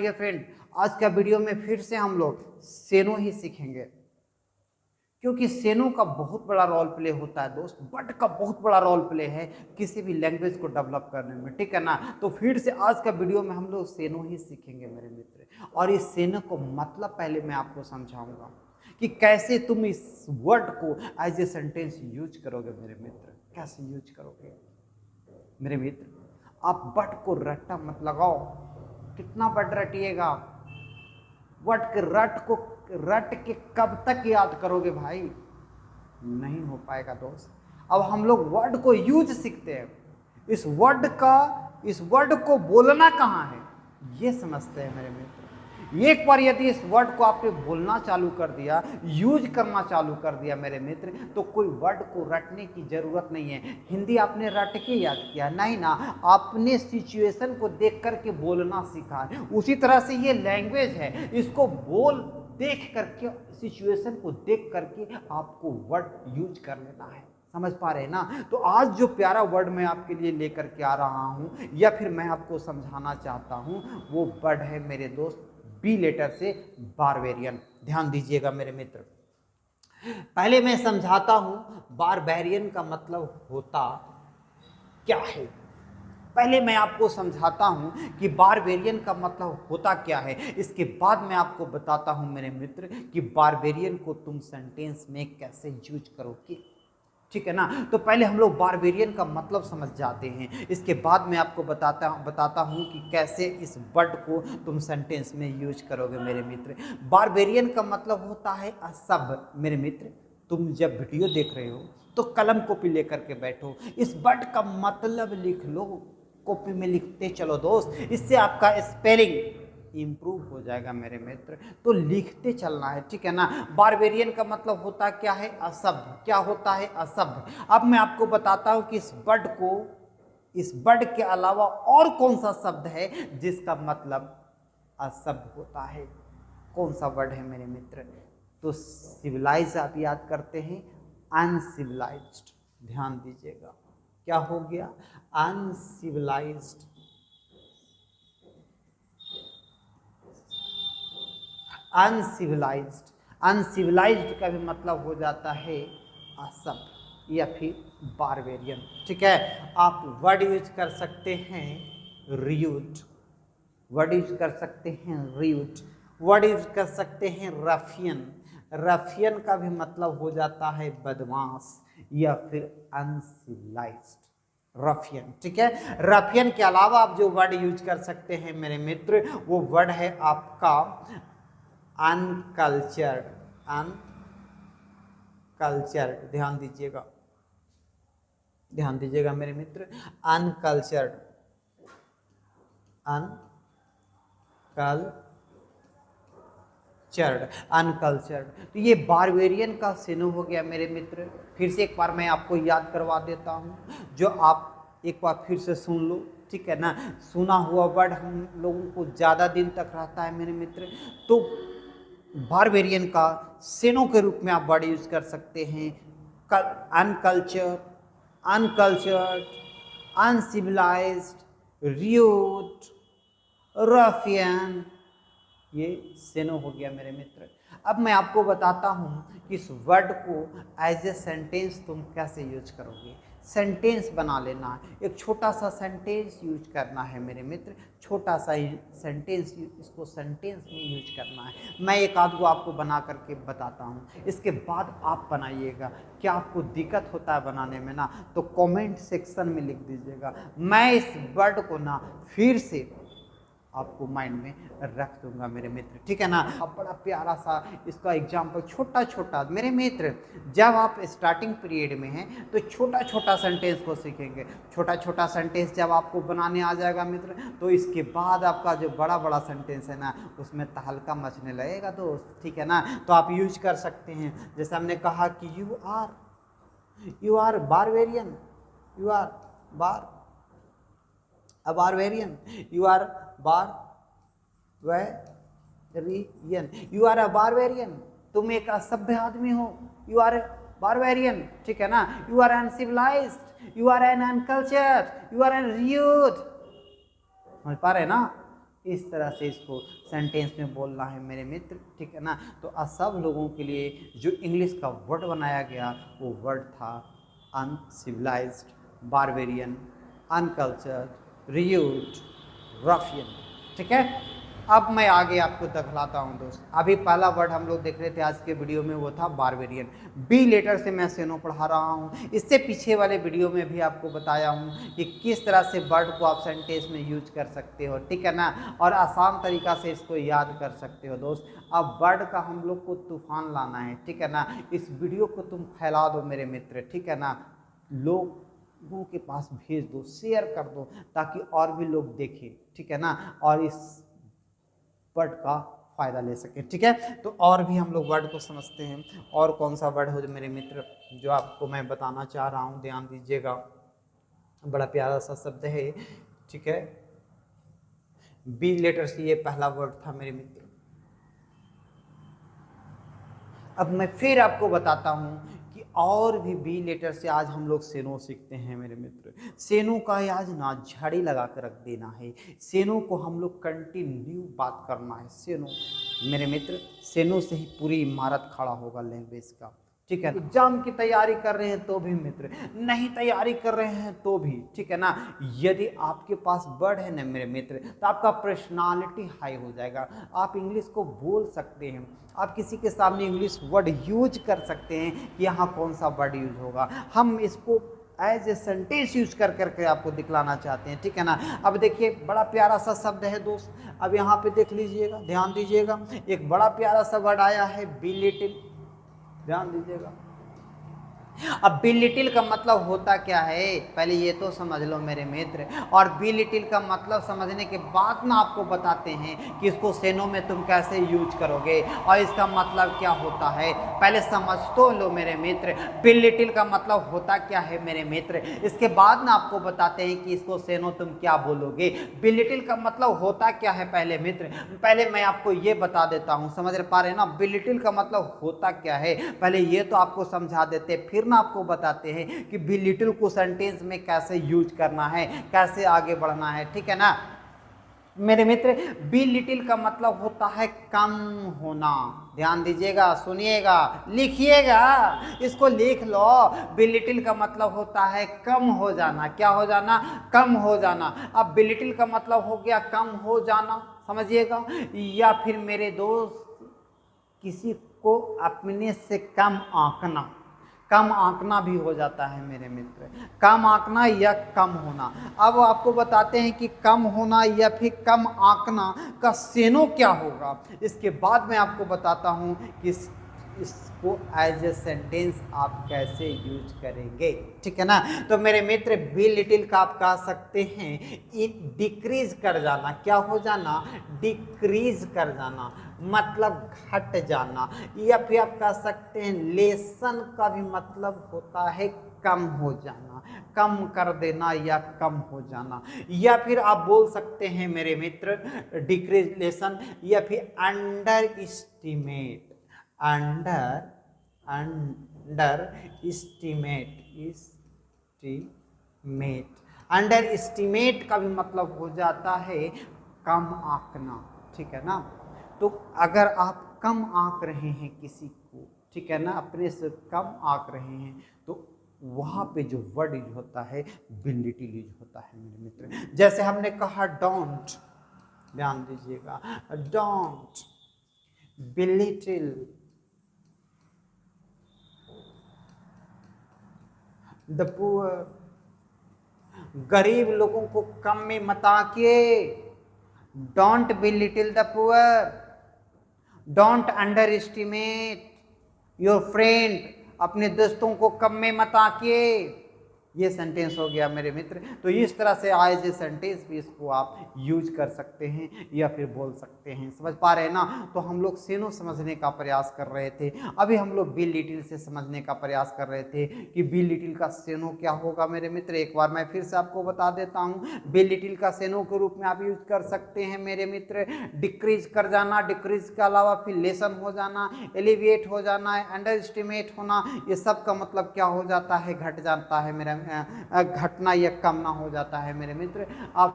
Dear friend, आज का video में फिर से हम लोग सेनो ही सीखेंगे, क्योंकि सेनो का बहुत बड़ा रोल प्ले होता है दोस्त। बट का बहुत बड़ा रोल प्ले है किसी भी लैंग्वेज को डेवलप करने में, ठीक है ना। तो फिर से आज का वीडियो में हम लोग सेनो ही सीखेंगे मेरे मित्र। और इस सेनो को मतलब पहले मैं आपको समझाऊंगा कि कैसे तुम इस वर्ड को एज ए सेंटेंस यूज करोगे मेरे मित्र। कैसे यूज करोगे मेरे मित्र? आप बट को रट्टा मत लगाओ। कितना बट रटिएगा? वट के रट के कब तक याद करोगे भाई? नहीं हो पाएगा दोस्त। अब हम लोग वर्ड को यूज सीखते हैं। इस वर्ड को बोलना कहाँ है ये समझते हैं मेरे मित्र। एक बार यदि इस वर्ड को आपने बोलना चालू कर दिया, यूज करना चालू कर दिया मेरे मित्र, तो कोई वर्ड को रटने की जरूरत नहीं है। हिंदी आपने रट के याद किया नहीं ना, आपने सिचुएशन को देख करके बोलना सीखा है। उसी तरह से ये लैंग्वेज है, इसको देख करके, सिचुएशन को देख करके आपको वर्ड यूज कर लेना है। समझ पा रहे हैं ना? तो आज जो प्यारा वर्ड मैं आपके लिए लेकर के आ रहा हूं, या फिर मैं आपको समझाना चाहता हूं, वो वर्ड है मेरे दोस्त बी लेटर से बारबेरियन। ध्यान दीजिएगा मेरे मित्र। पहले मैं समझाता हूं बारबेरियन का मतलब होता क्या है। पहले मैं आपको समझाता हूं कि बारबेरियन का मतलब होता क्या है। इसके बाद मैं आपको बताता हूं मेरे मित्र कि बारबेरियन को तुम सेंटेंस में कैसे यूज करोगे, ठीक है ना। तो पहले हम लोग बारबेरियन का मतलब समझ जाते हैं, इसके बाद मैं आपको बताता हूं कि कैसे इस वर्ड को तुम सेंटेंस में यूज करोगे मेरे मित्र। बारबेरियन का मतलब होता है असभ्य मेरे मित्र। तुम जब वीडियो देख रहे हो तो कलम कॉपी लेकर के बैठो, इस वर्ड का मतलब लिख लो, कॉपी में लिखते चलो दोस्त। इससे आपका स्पेलिंग इम्प्रूव हो जाएगा मेरे मित्र। तो लिखते चलना है, ठीक है ना। बारबेरियन का मतलब होता क्या है? असभ्य। क्या होता है? असभ्य। अब मैं आपको बताता हूं कि इस वर्ड के अलावा और कौन सा शब्द है जिसका मतलब असभ्य होता है। कौन सा वर्ड है मेरे मित्र? तो सिविलाइज आप याद करते हैं, अनसिविलाइज्ड। ध्यान दीजिएगा, क्या हो गया? अनसिविलाइज्ड। अनसिविलाइज्ड का भी मतलब हो जाता है असभ्य या फिर बारबेरियन, ठीक है। आप वर्ड यूज कर सकते हैं रियूड, वर्ड यूज कर सकते हैं रियूड, वर्ड यूज कर सकते हैं रफियन। रफियन का भी मतलब हो जाता है बदमाश या फिर अनसिविलाइज्ड, रफियन, ठीक है। रफियन के अलावा आप जो वर्ड यूज कर सकते हैं मेरे मित्र, वो वर्ड है आपका अनकल्चर्ड। अनकल्चर्ड, ध्यान दीजिएगा मेरे मित्र। Uncultured, uncultured. तो ये बारबेरियन का सिनो हो गया मेरे मित्र। फिर से एक बार मैं आपको याद करवा देता हूँ, जो आप एक बार फिर से सुन लो, ठीक है ना। सुना हुआ वर्ड हम लोगों को ज़्यादा दिन तक रहता है मेरे मित्र। तो बारबेरियन का सेनो के रूप में आप वर्ड यूज कर सकते हैं अनकल्चर्ड, अनसिविलाइज्ड, रूड, रफियन। ये सेनो हो गया मेरे मित्र। अब मैं आपको बताता हूं कि इस वर्ड को एज ए सेंटेंस तुम कैसे यूज करोगे। सेंटेंस बना लेना है, एक छोटा सा सेंटेंस यूज करना है मेरे मित्र। छोटा सा सेंटेंस, इसको सेंटेंस में यूज करना है। मैं एक आध को आपको बना करके बताता हूँ, इसके बाद आप बनाइएगा। क्या आपको दिक्कत होता है बनाने में ना, तो कमेंट सेक्शन में लिख दीजिएगा। मैं इस वर्ड को ना फिर से आपको माइंड में रख दूंगा मेरे मित्र, ठीक है ना। अब बड़ा प्यारा सा इसका एग्जाम्पल, छोटा छोटा मेरे मित्र, जब आप स्टार्टिंग पीरियड में हैं तो छोटा छोटा सेंटेंस को सीखेंगे। छोटा छोटा सेंटेंस जब आपको बनाने आ जाएगा मित्र, तो इसके बाद आपका जो बड़ा बड़ा सेंटेंस है ना, उसमें तहलका मचने लगेगा दोस्त, ठीक है ना। तो आप यूज कर सकते हैं, जैसे हमने कहा कि you are barbarian, you are barbarian, you are barbarian, you are a barbarian. तुम एक असभ्य आदमी हो, यू आर बारबेरियन, ठीक है ना। You are uncivilised, you are an uncultured, you are an rude. समझ पा रहे ना? इस तरह से इसको सेंटेंस में बोलना है मेरे मित्र, ठीक है ना। तो सब लोगों के लिए जो इंग्लिश का वर्ड बनाया गया वो वर्ड था uncivilised, barbarian, uncultured, rude, Rafiyan, ठीक है। अब मैं आगे आपको दिखलाता हूँ दोस्त। अभी पहला वर्ड हम लोग देख रहे थे आज के वीडियो में, वो था बारबेरियन। बी लेटर से मैं सेनो पढ़ा रहा हूँ। इससे पीछे वाले वीडियो में भी आपको बताया हूँ कि किस तरह से वर्ड को आप सेंटेंस में यूज कर सकते हो, ठीक है ना, और आसान तरीका से इसको याद कर सकते हो दोस्त। अब वर्ड का हम लोग को तूफान लाना है, ठीक है ना। इस वीडियो को तुम फैला दो मेरे मित्र, ठीक है ना, लोगों के पास भेज दो, शेयर कर दो, ताकि और भी लोग देखें, ठीक है ना, और इस वर्ड का फायदा ले सके, ठीक है। तो और भी हम लोग वर्ड को समझते हैं। और कौन सा वर्ड हो जो मेरे मित्र जो आपको मैं बताना चाह रहा हूँ, ध्यान दीजिएगा, बड़ा प्यारा सा शब्द है, ठीक है। बी लेटर से ये पहला वर्ड था मेरे मित्र। अब मैं फिर आपको बताता हूँ कि और भी बी लेटर से आज हम लोग सेनो सीखते हैं मेरे मित्र। सेनो का आज ना झाड़ी लगा कर रख देना है, सेनो को हम लोग कंटिन्यू बात करना है। सेनो मेरे मित्र, सेनो से ही पूरी इमारत खड़ा होगा लैंग्वेज का, ठीक है। एग्जाम की तैयारी कर रहे हैं तो भी मित्र, नहीं तैयारी कर रहे हैं तो भी, ठीक है ना, यदि आपके पास वर्ड है ना मेरे मित्र, तो आपका पर्सनालिटी हाई हो जाएगा। आप इंग्लिश को बोल सकते हैं, आप किसी के सामने इंग्लिश वर्ड यूज कर सकते हैं कि यहाँ कौन सा वर्ड यूज होगा। हम इसको एज ए सेंटेंस यूज कर करके आपको दिखलाना चाहते हैं, ठीक है ना। अब देखिए बड़ा प्यारा सा शब्द है दोस्त, अब यहाँ पे देख लीजिएगा, ध्यान दीजिएगा, एक बड़ा प्यारा सा वर्ड आया है बी लिटिल, ध्यान दीजिएगा। अब बी लिटिल का मतलब होता क्या है, पहले ये तो समझ लो मेरे मित्र। और बी लिटिल का मतलब समझने के बाद ना आपको बताते हैं कि इसको सेनो में तुम कैसे यूज करोगे और इसका मतलब क्या होता है। पहले समझ तो लो मेरे मित्र, बी लिटिल का मतलब होता क्या है मेरे मित्र, इसके बाद ना आपको बताते हैं कि इसको सेनो तुम क्या बोलोगे। बी लिटिल का मतलब होता क्या है पहले मित्र, पहले मैं आपको ये बता देता हूँ, समझ पा रहे हैं ना। बी लिटिल का मतलब होता क्या है, पहले ये तो आपको समझा देते, फिर ना आपको बताते हैं कि बी लिटिल को सेंटेंस में कैसे यूज करना है, कैसे आगे बढ़ना है, ठीक है ना मेरे मित्र। बी लिटिल का मतलब होता है कम होना, ध्यान दीजिएगा, सुनिएगा, लिखिएगा, इसको लिख लो। बी लिटिल का मतलब होता है कम हो जाना, क्या हो जाना, कम हो जाना। अब बी लिटिल का मतलब हो गया कम हो जाना, समझिएगा। या फिर मेरे दोस्त, किसी को अपने से कम आंकना, कम आंकना भी हो जाता है मेरे मित्र, कम आंकना या कम होना। अब आपको बताते हैं कि कम होना या फिर कम आंकना का सेनो क्या होगा, इसके बाद मैं आपको बताता हूं कि इसको एज ए सेंटेंस आप कैसे यूज करेंगे, ठीक है ना। तो मेरे मित्र बी लिटिल का आप कह सकते हैं डिक्रीज कर जाना, क्या हो जाना, डिक्रीज कर जाना, मतलब घट जाना। या फिर आप कह सकते हैं लेसन का भी मतलब होता है कम हो जाना, कम कर देना या कम हो जाना। या फिर आप बोल सकते हैं मेरे मित्र डिक्रीज, लेसन, या फिर under estimate, under under estimate, under estimate का भी मतलब हो जाता है कम आंकना, ठीक है ना। तो अगर आप कम आंक रहे हैं किसी को, ठीक है ना, अपने से कम आंक रहे हैं, तो वहाँ पे जो वर्ड यूज होता है बी लिटिल यूज होता है मेरे मित्र। जैसे हमने कहा डोंट, ध्यान दीजिएगा, डोंट बिलिटिल द पुअर, गरीब लोगों को कम में मत आंकिए। Don't belittle the poor, don't underestimate your friend, अपने दोस्तों को कम में मत आंकिए। ये सेंटेंस हो गया मेरे मित्र। तो इस तरह से एज ए सेंटेंस भी इसको आप यूज कर सकते हैं या फिर बोल सकते हैं, समझ पा रहे हैं ना। तो हम लोग सेनो समझने का प्रयास कर रहे थे, अभी हम लोग बी लिटिल से समझने का प्रयास कर रहे थे कि बी लिटिल का सेनो क्या होगा मेरे मित्र। एक बार मैं फिर से आपको बता देता हूँ, बी लिटिल का सेनो के रूप में आप यूज कर सकते हैं मेरे मित्र डिक्रीज कर जाना, डिक्रीज के अलावा फिर लेसन हो जाना, एलिविएट हो जाना, अंडर एस्टिमेट होना, ये सब का मतलब क्या हो जाता है, घट जाता है मेरा, घटना या कम ना हो जाता है मेरे मित्र। आप